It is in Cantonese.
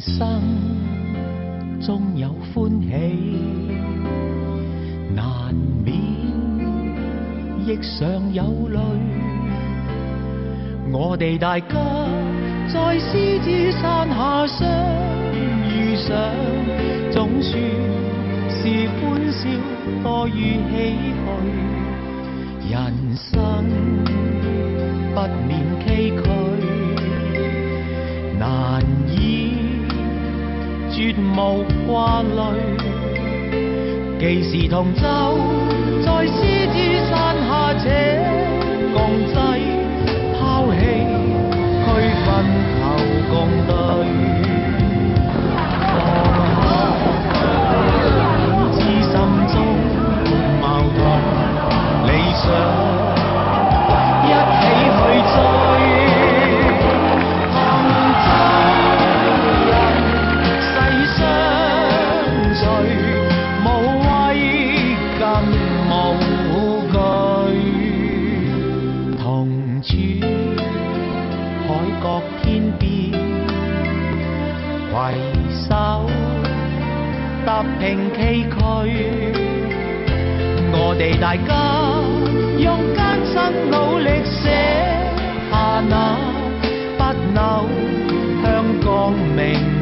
生終有歡喜，難免亦常有淚。我哋大家在獅子山下相遇上，總算是歡笑多於唏噓。人生不免崎嶇，難以絕無掛慮。既是同舟在獅子山下這共濟，拋棄區分求共對。放下知心中矛盾理想，一起去追。攜手踏平崎嶇，我哋大家用艱辛努力寫下那不朽香港名。